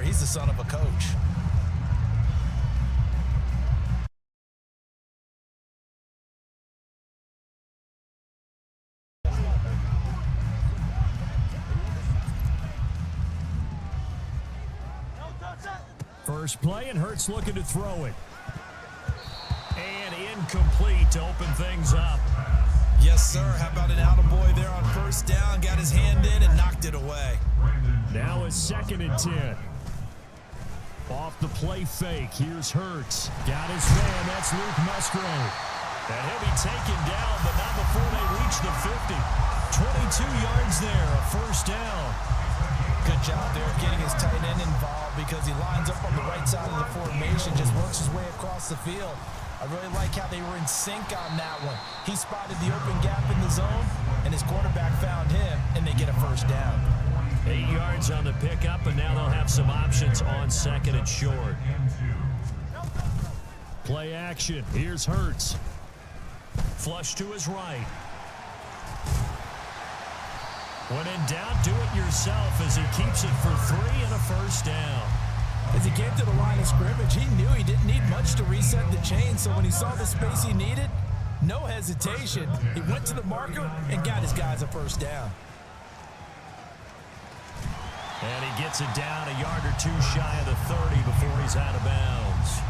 He's the son of a coach. First play, and Hurts looking to throw it. And incomplete to open things up. Yes, sir. How about an attaboy there on first down? Got his hand in and knocked it away. Now it's 2nd and 10. Off the play fake. Here's Hurts. Got his man. That's Luke Musgrave. And he'll be taken down, but not before they reach the 50. 22 yards there, a first down. Good job there getting his tight end involved because he lines up on the right side of the formation, just works his way across the field. I really like how they were in sync on that one. He spotted the open gap in the zone, and his quarterback found him, and they get a first down. 8 yards on the pickup, and now they'll have some options on 2nd and short. Play action. Here's Hurts. Flush to his right. When in doubt, do it yourself as he keeps it for 3 and a first down. As he came to the line of scrimmage, he knew he didn't need much to reset the chain, so when he saw the space he needed, no hesitation. He went to the marker and got his guys a first down. And he gets it down a yard or two shy of the 30 before he's out of bounds.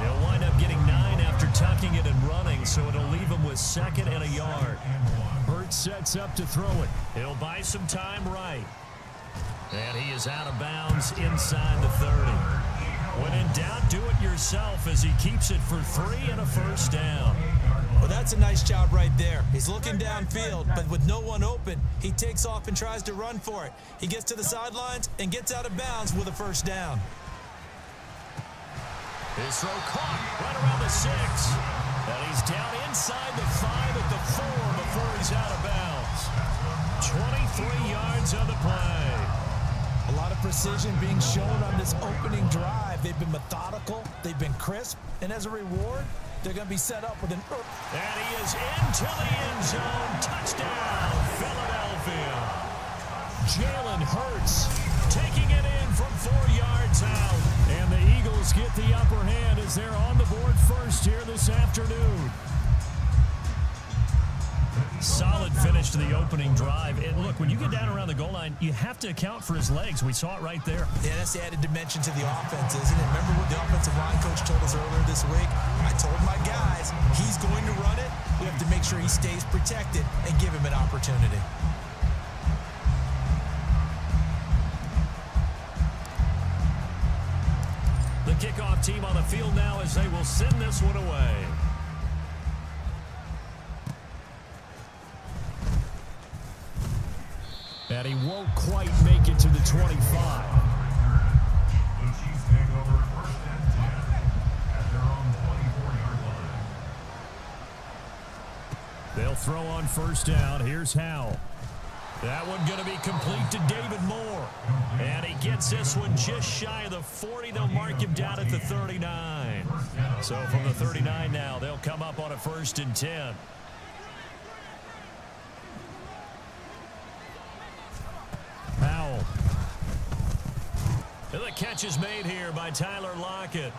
He'll wind up getting 9 after tucking it and running, so it'll leave him with 2nd and a yard. Hurts sets up to throw it. He'll buy some time right. And he is out of bounds inside the 30. When in doubt, do it yourself as he keeps it for 3 and a first down. Well, that's a nice job right there. He's looking downfield, but with no one open, he takes off and tries to run for it. He gets to the sidelines and gets out of bounds with a first down. His throw caught right around the 6. And he's down inside the 5 at the 4 before he's out of bounds. 23 yards on the play. A lot of precision being shown on this opening drive. They've been methodical, they've been crisp, and as a reward, they're going to be set up with an... And he is into the end zone. Touchdown, Philadelphia. Jalen Hurts taking it in from 4 yards out. And the Eagles get the upper hand as they're on the board first here this afternoon. Solid finish to the opening drive. And look, when you get down around the goal line, you have to account for his legs. We saw it right there. Yeah, that's the added dimension to the offense, isn't it? Remember what the offensive line coach told us earlier this week? I told my guys, he's going to run it. We have to make sure he stays protected and give him an opportunity. The kickoff team on the field now as they will send this one away. And he won't quite make it to the 25. They'll throw on first down. Here's Howell. That one going to be complete to David Moore. And he gets this one just shy of the 40. They'll mark him down at the 39. So from the 39 now, they'll come up on a 1st and 10. Powell. And the catch is made here by Tyler Lockett.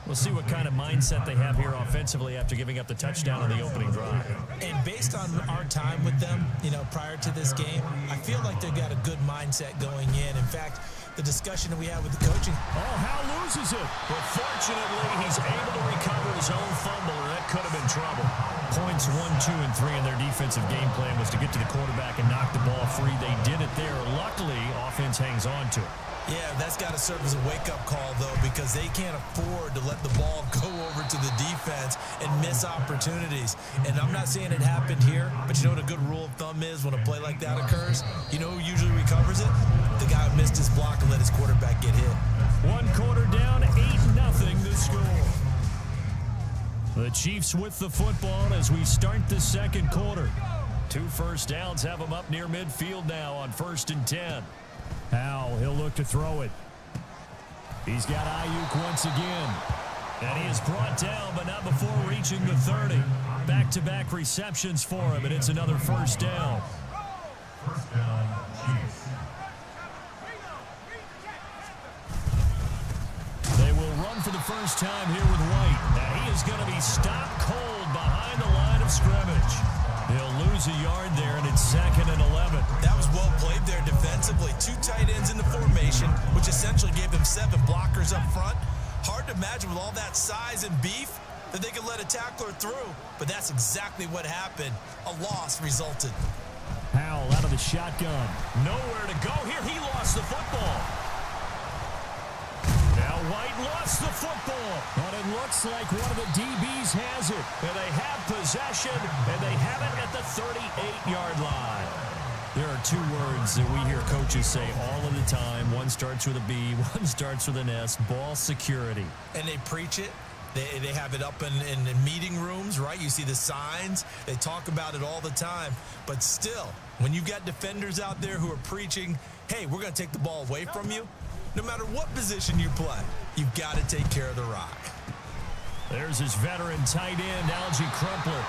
We'll see what kind of mindset they have here offensively after giving up the touchdown on the opening drive. And based on our time with them, prior to this game, I feel like they've got a good mindset going in. In fact, the discussion that we had with the coaching. Oh, Howell loses it. But fortunately, he's able to recover his own fumble, or that could have been trouble. Points 1, 2, and 3 in their defensive game plan was to get to the quarterback and knock the ball free. They did it there. Luckily, offense hangs on to it. Yeah, that's got to serve as a wake-up call, though, because they can't afford to let the ball go over to the defense and miss opportunities. And I'm not saying it happened here, but you know what a good rule of thumb is when a play like that occurs? You know who usually recovers it? The guy who missed his block and let his quarterback get hit. 1 quarter down, 8-0 to score. The Chiefs with the football as we start the 2nd quarter. 2 first downs have them up near midfield now on 1st and 10. Howell, he'll look to throw it. He's got Ayuk once again. And he is brought down, but not before reaching the 30. Back-to-back receptions for him, and it's another first down. the first time here with White. And he is going to be stopped cold behind the line of scrimmage. They'll lose a yard there, and it's 2nd and 11. That was well played there defensively. 2 tight ends in the formation, which essentially gave them 7 blockers up front. Hard to imagine with all that size and beef that they could let a tackler through, but that's exactly what happened. A loss resulted. Howell out of the shotgun. Nowhere to go here. He lost the football. Now White lost the football. But it looks like one of the DBs has it. And they have possession, and they have it at the 38-yard line. There are 2 words that we hear coaches say all of the time. One starts with a B, one starts with an S. Ball security. And they preach it. They have it up in meeting rooms, right? You see the signs. They talk about it all the time. But still, when you got defenders out there who are preaching, hey, we're going to take the ball away from you, no matter what position you play, you've got to take care of the rock. There's his veteran tight end, Algie Crumpler.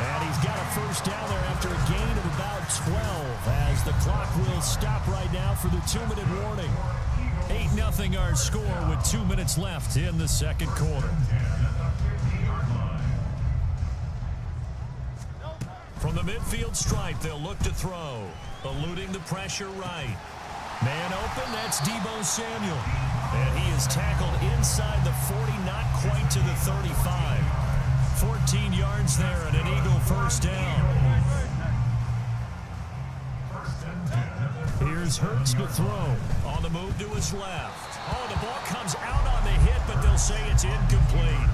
And he's got a first down there after a gain of about 12 as the clock will stop right now for the 2-minute warning. 8-0 our score with 2 minutes left in the second quarter. From the midfield stripe, they'll look to throw. Eluding the pressure right. Man open, that's Deebo Samuel. And he is tackled inside the 40, not quite to the 35. 14 yards there and an Eagle first down. Here's Hurts to throw. On the move to his left. Oh, the ball comes out on the hit, but they'll say it's incomplete.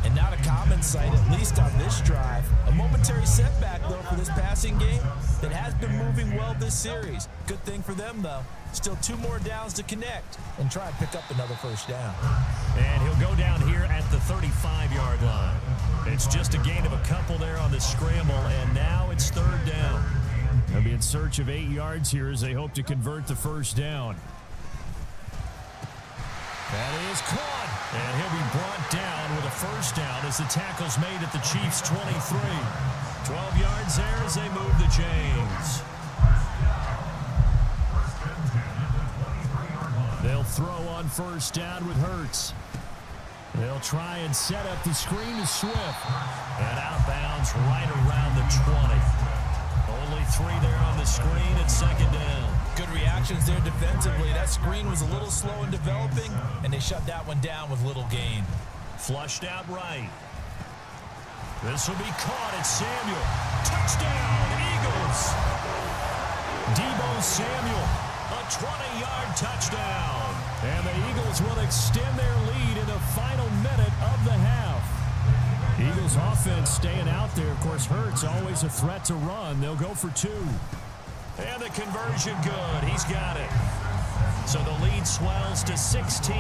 And not a common sight, at least on this drive. A momentary setback, though, for this passing game that has been moving well this series. Good thing for them, though. Still 2 more downs to connect and try and pick up another first down. And he'll go down here at the 35-yard line. It's just a gain of a couple there on the scramble, and now it's 3rd down. They'll be in search of 8 yards here as they hope to convert the first down. That is caught. And he'll be brought down with a first down as the tackle's made at the Chiefs' 23. 12 yards there as they move the chains. They'll throw on first down with Hurts. They'll try and set up the screen to Swift. And out of bounds right around the 20. Only 3 there on the screen at 2nd down. Good reactions there defensively. That screen was a little slow in developing, and they shut that one down with little gain. Flushed out right. This will be caught at Samuel. Touchdown, Eagles. Deebo Samuel, a 20-yard touchdown. And the Eagles will extend their lead in the final minute of the half. Eagles offense staying out there. Of course, Hurts always a threat to run. They'll go for 2. And the conversion good. He's got it. So the lead swells to 16-0.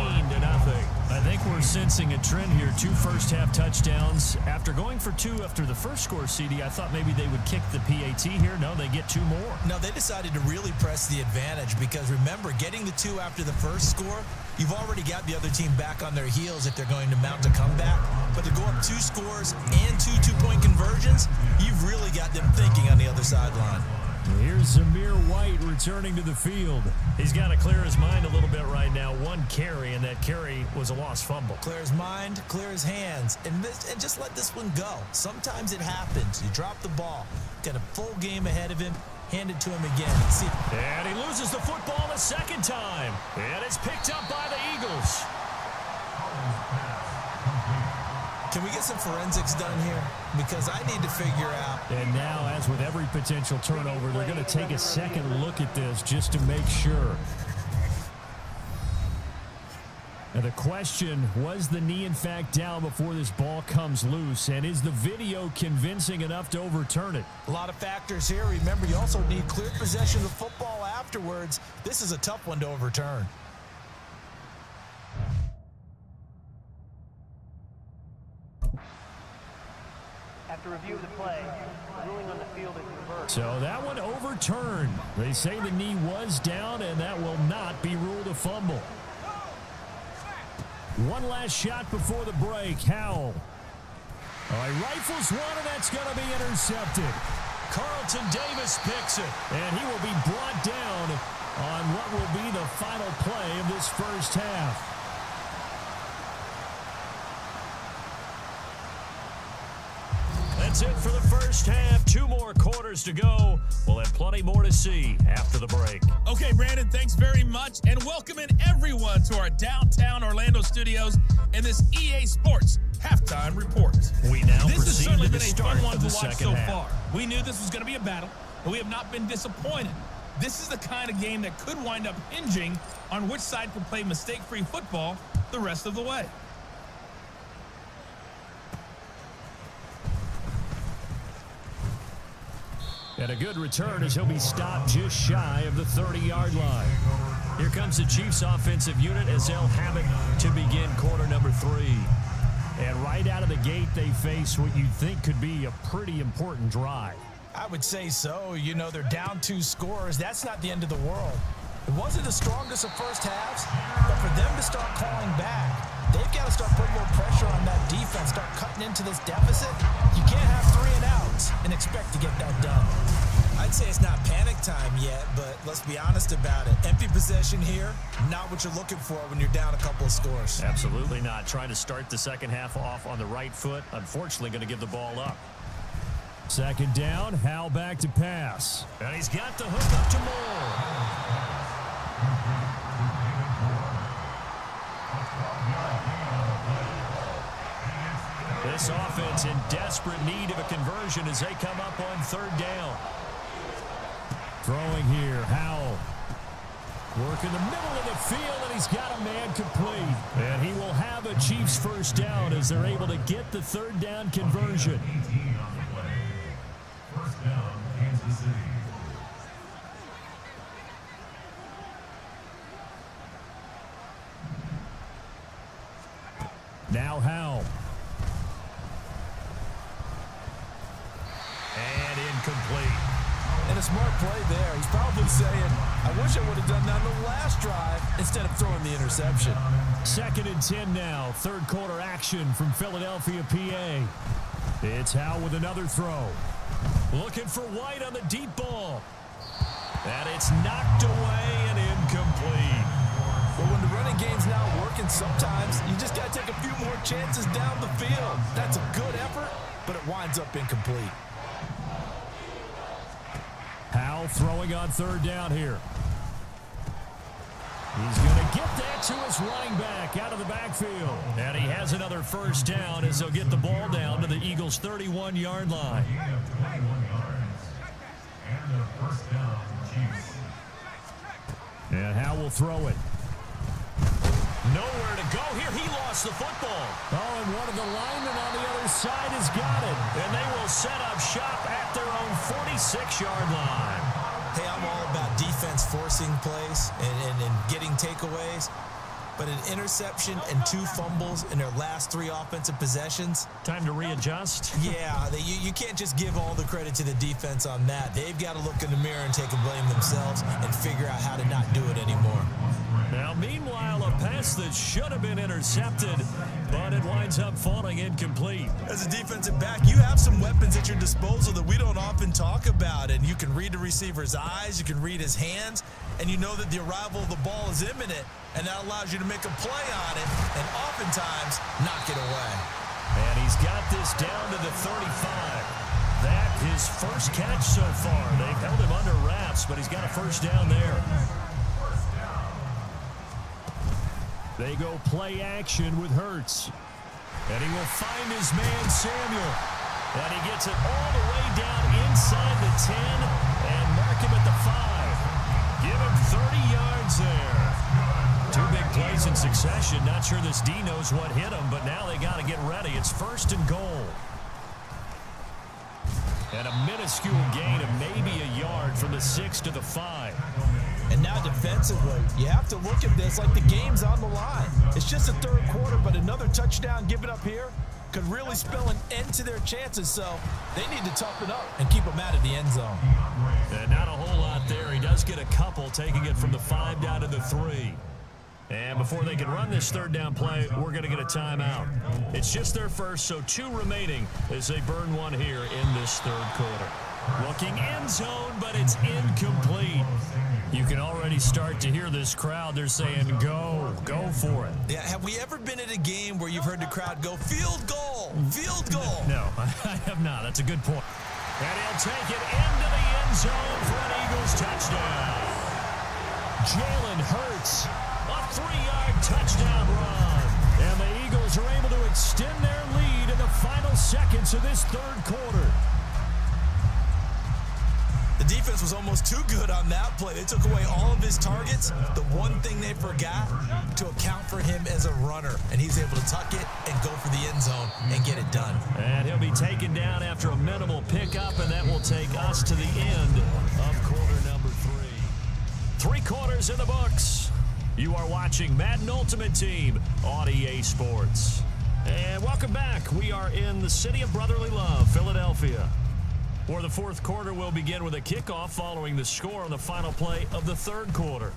I think we're sensing a trend here. 2 first-half touchdowns. After going for 2 after the first score, CD, I thought maybe they would kick the PAT here. No, they get 2 more. No, they decided to really press the advantage because, remember, getting the 2 after the first score, you've already got the other team back on their heels if they're going to mount a comeback. But to go up 2 scores and 2 two-point conversions, you've really got them thinking on the other sideline. Here's Zamir White returning to the field. He's got to clear his mind a little bit right now. 1 carry, and that carry was a lost fumble. Clear his mind, clear his hands, and just let this one go. Sometimes it happens. You drop the ball. Got a full game ahead of him. Hand it to him again. See. And he loses the football a second time. And it's picked up by the Eagles. Can we get some forensics done here? Because I need to figure out. And now, as with every potential turnover, they're going to take a second look at this just to make sure. Now the question, was the knee in fact down before this ball comes loose? And is the video convincing enough to overturn it? A lot of factors here. Remember, you also need clear possession of the football afterwards. This is a tough one to overturn. After review of the play, ruling on the field is reversed. So that one overturned. They say the knee was down, and that will not be ruled a fumble. One last shot before the break. Howell. He rifles one, and that's going to be intercepted. Carlton Davis picks it, and he will be brought down on what will be the final play of this first half. That's it for the first half. 2 more quarters to go. We'll have plenty more to see after the break. Okay, Brandon, thanks very much. And welcome in everyone to our downtown Orlando studios and this EA Sports Halftime Report. We now This has proceed certainly to been the a start fun one of to the watch second so half. far. We knew this was going to be a battle, but we have not been disappointed. This is the kind of game that could wind up hinging on which side can play mistake-free football the rest of the way. And a good return as he'll be stopped just shy of the 30-yard line. Here comes the Chiefs offensive unit as they'll have it to begin quarter number 3. And right out of the gate, they face what you'd think could be a pretty important drive. I would say so. You know, they're down 2 scores. That's not the end of the world. It wasn't the strongest of first halves, but for them to start calling back, they've got to start putting a little pressure on that defense, start cutting into this deficit. You can't have 3 and outs and expect to get that done. I'd say it's not panic time yet, but let's be honest about it. Empty possession here, not what you're looking for when you're down a couple of scores. Absolutely not. Trying to start the second half off on the right foot. Unfortunately, going to give the ball up. Second down, Hal back to pass. And he's got the hook up to Moore. This offense in desperate need of a conversion as they come up on 3rd down. Throwing here, Howell. Work in the middle of the field, and he's got a man complete. And he will have a Chiefs first down as they're able to get the 3rd down conversion. First down, Kansas City. Now Howell. And incomplete. And a smart play there. He's probably saying, I wish I would have done that on the last drive instead of throwing the interception. 2nd and 10 now. 3rd quarter action from Philadelphia, PA. It's Howell with another throw. Looking for White on the deep ball. And it's knocked away and incomplete. But when the running game's not working, sometimes you just got to take a few more chances down the field. That's a good effort, but it winds up incomplete. Howell throwing on 3rd down here. He's going to get that to his running back out of the backfield. And he has another first down as they'll get the ball down to the Eagles' 31-yard line. And Howell will throw it. Nowhere to go here. He lost the football. Oh, and one of the linemen on the other side has got it. And they will set up shop at their own 46-yard line. Hey, I'm all about defense forcing plays and getting takeaways. But an interception and 2 fumbles in their last 3 offensive possessions. Time to readjust. Yeah, you can't just give all the credit to the defense on that. They've got to look in the mirror and take a blame themselves and figure out how to not do it anymore. Now, meanwhile, a pass that should have been intercepted, but it winds up falling incomplete. As a defensive back, you have some weapons at your disposal that we don't often talk about, and you can read the receiver's eyes, you can read his hands, and you know that the arrival of the ball is imminent, and that allows you to make a play on it and oftentimes knock it away. And he's got this down to the 35. That his first catch so far. They've held him under wraps, but he's got a first down there. They go play action with Hurts. And he will find his man Samuel. And he gets it all the way down inside the 10 and mark him at the 5. Give him 30 yards there. 2 big plays in succession. Not sure this D knows what hit him, but now they got to get ready. It's 1st and goal. And a minuscule gain of maybe a yard from the 6 to the 5. And now defensively, you have to look at this like the game's on the line. It's just the 3rd quarter, but another touchdown given up here could really spell an end to their chances, so they need to toughen up and keep them out of the end zone. And not a whole lot there. He does get a couple, taking it from the 5 down to the 3. And before they can run this 3rd down play, we're going to get a timeout. It's just their first, so 2 remaining as they burn one here in this 3rd quarter. Looking end zone, but it's incomplete. You can already start to hear this crowd. They're saying, go for it. Yeah, have we ever been at a game where you've heard the crowd go, field goal, field goal? No, I have not. That's a good point. And he'll take it into the end zone for an Eagles touchdown. Jalen Hurts, a 3-yard touchdown run. And the Eagles are able to extend their lead in the final seconds of this third quarter. The defense was almost too good on that play. They took away all of his targets. The one thing they forgot, to account for him as a runner. And he's able to tuck it and go for the end zone and get it done. And he'll be taken down after a minimal pickup, and that will take us to the end of quarter number 3. 3 quarters in the books. You are watching Madden Ultimate Team on EA Sports. And welcome back. We are in the city of brotherly love, Philadelphia, where the fourth quarter will begin with a kickoff following the score on the final play of the third quarter.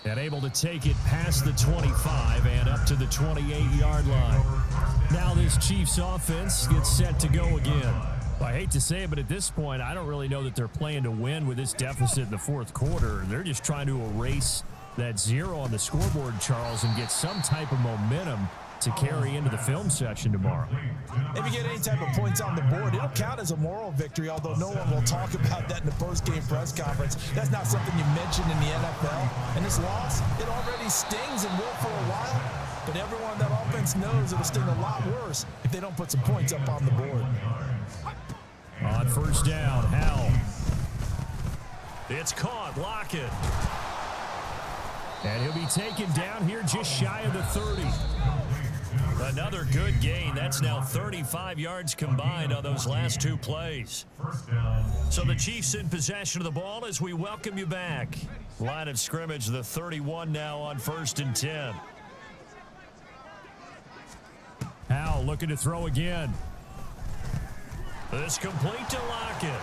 And able to take it past the 25 and up to the 28-yard line. Now this Chiefs offense gets set to go again. I hate to say it, but at this point, I don't really know that they're playing to win with this deficit in the fourth quarter. They're just trying to erase that 0 on the scoreboard, Charles, and get some type of momentum to carry into the film session tomorrow. If you get any type of points on the board, it'll count as a moral victory, although no one will talk about that in the post-game press conference. That's not something you mention in the NFL. And this loss, it already stings and will for a while, but everyone on that offense knows it'll sting a lot worse if they don't put some points up on the board. On first down, Howell. It's caught, Lockett. And he'll be taken down here just shy of the 30. Another good gain. That's now 35 yards combined on those last 2 plays. So the Chiefs in possession of the ball as we welcome you back. Line of scrimmage, the 31 now on 1st and 10. Howell looking to throw again. This complete to Lockett.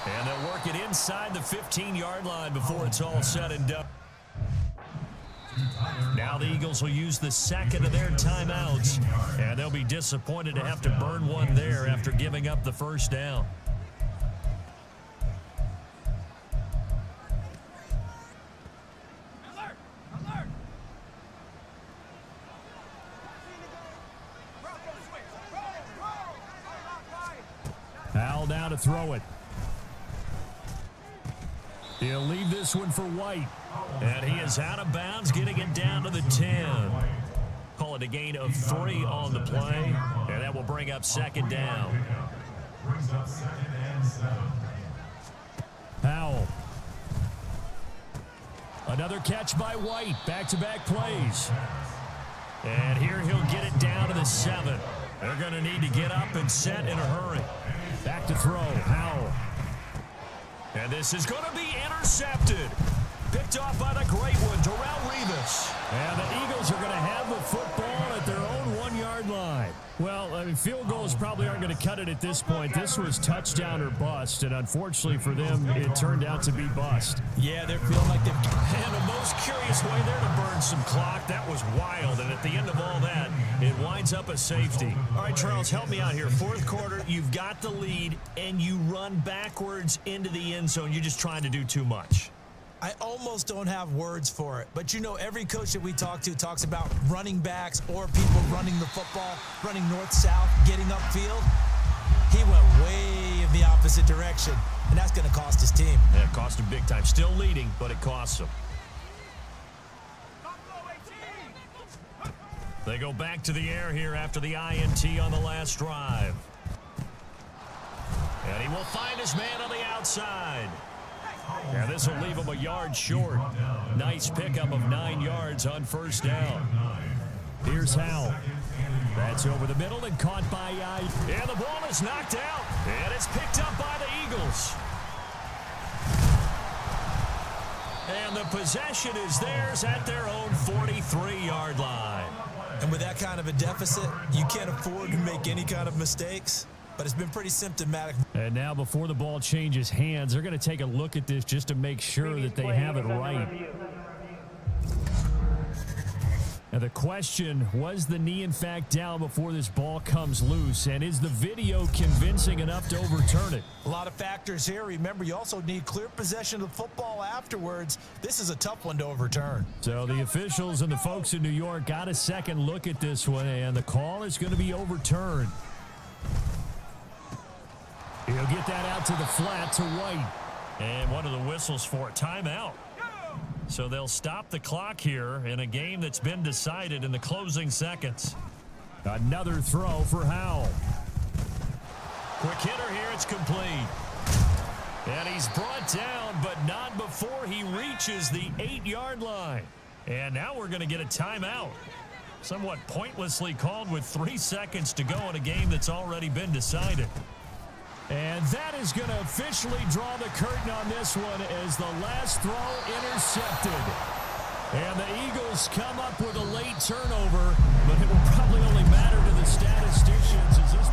And they'll work it inside the 15-yard line before it's all said and done. Now the Eagles will use the second of their timeouts, and they'll be disappointed to have to burn one there after giving up the first down. Howell down to throw it. He'll leave this one for White. And he is out of bounds, getting it down to the 10. Call it a gain of 3 on the play, and that will bring up second down. Howell. Another catch by White. Back-to-back plays. And here he'll get it down to the 7. They're going to need to get up and set in a hurry. Back to throw, Howell. And this is going to be intercepted. Picked off by the great one, Darrelle Revis. And the Eagles are going to have the football at their own 1-yard line. Well, I mean, field goals probably aren't going to cut it at this point. This was touchdown or bust, and unfortunately for them, it turned out to be bust. Yeah, they're feeling like they've... And the most curious way there to burn some clock, that was wild. And at the end of all that, it winds up a safety. All right, Charles, help me out here. Fourth quarter, you've got the lead, and you run backwards into the end zone. You're just trying to do too much. I almost don't have words for it, but you know every coach that we talk to talks about running backs or people running the football, running north-south, getting upfield. He went way in the opposite direction, and that's going to cost his team. Yeah, it cost him big time. Still leading, but it costs him. They go back to the air here after the INT on the last drive. And he will find his man on the outside. Yeah, this will leave him a yard short. Nice pickup of 9 yards on first down. Here's Howell. That's over the middle and caught by and the ball is knocked out. And it's picked up by the Eagles. And the possession is theirs at their own 43-yard line. And with that kind of a deficit, you can't afford to make any kind of mistakes. But it's been pretty symptomatic. And now before the ball changes hands, they're going to take a look at this just to make sure that they have it right. Now the question, was the knee in fact down before this ball comes loose? And is the video convincing enough to overturn it? A lot of factors here. Remember, you also need clear possession of the football afterwards. This is a tough one to overturn. So the officials and the folks in New York got a second look at this one, and the call is going to be overturned. He'll get that out to the flat to White. And one of the whistles for a timeout. So they'll stop the clock here in a game that's been decided in the closing seconds. Another throw for Howell. Quick hitter here, it's complete. And he's brought down, but not before he reaches the 8-yard line. And now we're going to get a timeout. Somewhat pointlessly called with 3 seconds to go in a game that's already been decided. And that is going to officially draw the curtain on this one as the last throw intercepted. And the Eagles come up with a late turnover, but it will probably only matter to the statisticians as this